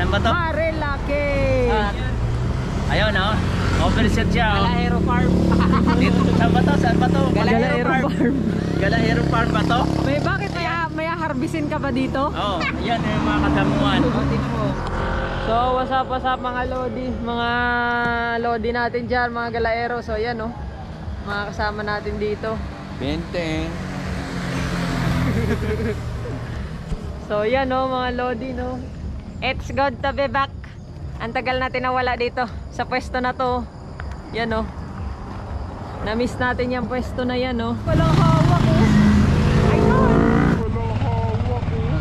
Saan ba to? Marilaki. Ayun oh. Overshot siya oh. Galahero Farm. Dito, saan ba to? Saan ba to? Galahero Farm. Galahero Farm ba to? Bakit may harbisin ka ba dito? Oo, yan yung mga kadamuan. So what's up mga lodi? Mga lodi natin dyan, mga galaero. So yan oh, mga kasama natin dito. Benteng. So yan oh mga lodi no. It's good to be back. Ang tagal natin nawala dito sa pwesto na to. Yan oh. Na-miss natin yung pwesto na yan oh. Walang hawak oh. Ayun. Walang hawak oh.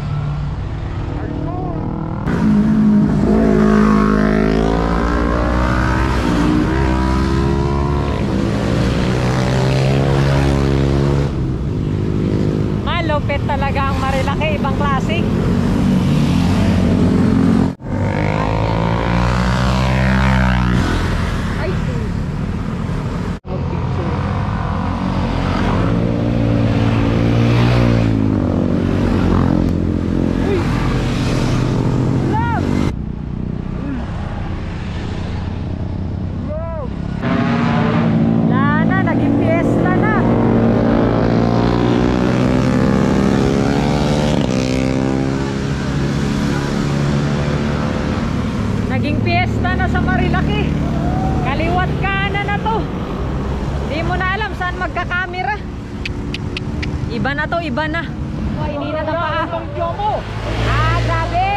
Ayun. Malupit talaga ang Marilaki, ibang klase. Naging piyesta na sa Marilaki. Kaliwat kanan na to. Hindi mo na alam saan magkakamera. Iba na to, iba na. Hindi na na paa. Grabe.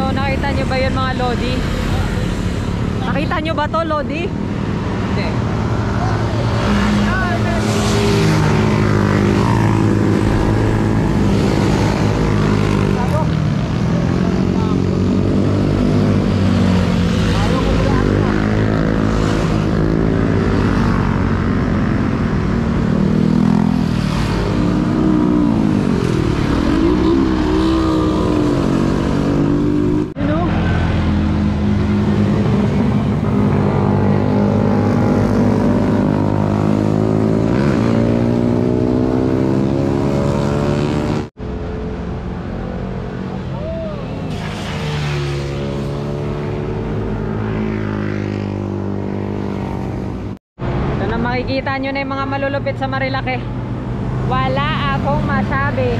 Nakita nyo ba yun mga lodi? Nakita nyo ba to lodi? Hindi. Makikita nyo na yung mga malulupit sa Marilaki. Wala akong masabi.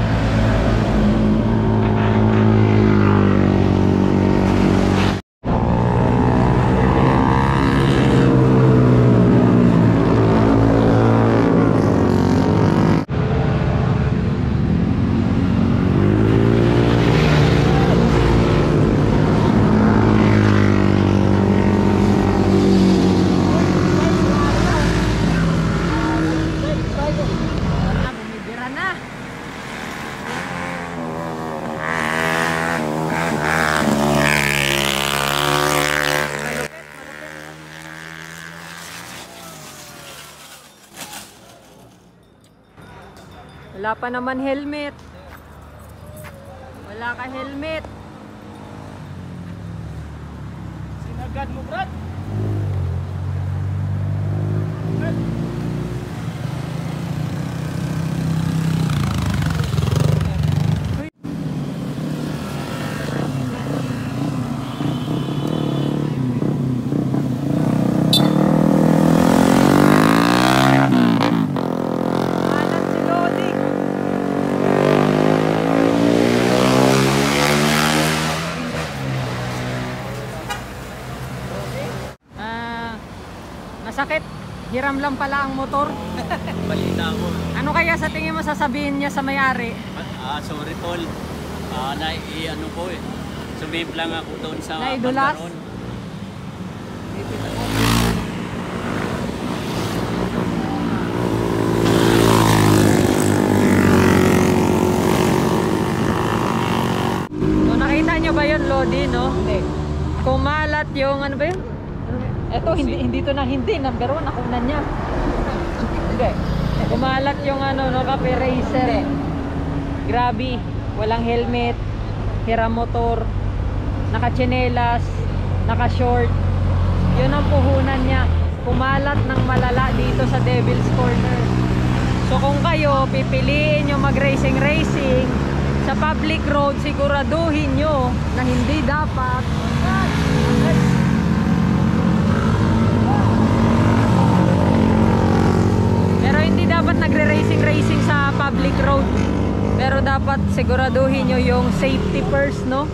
Wala pa naman helmet. Wala ka helmet. Sinagad mo, Brad. Sakit. Hiram lang pala ang motor. Balita ko. Ano kaya sa tingin mo sasabihin niya sa may-ari? Sorry tol. Ano ko eh. Sumip lang ako doon sa Naidulas? pantalon. So, nakita niyo ba yun, Lodi, no? Hindi. Kumalat yung ano ba yun? Ito, hindi to na hindi. Number 1, nakunan niya. Hindi. Kumalat yung ano, no, cafe racer. Grabe. Walang helmet. Hiram motor. Naka-tsinelas. Naka-short. Yun ang puhunan niya. Kumalat ng malala dito sa Devil's Corner. So kung kayo pipiliin nyo mag-racing sa public road, siguraduhin nyo na hindi dapat hindi dapat nagre-racing sa public road. Pero dapat siguraduhin nyo yung safety first, no?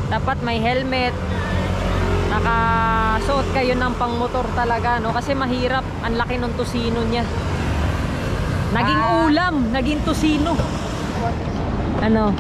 Dapat may helmet. Nakasuot kayo ng pangmotor talaga, no? Kasi mahirap. Ang laki ng tusino niya. Naging ulam, naging tusino. Ano?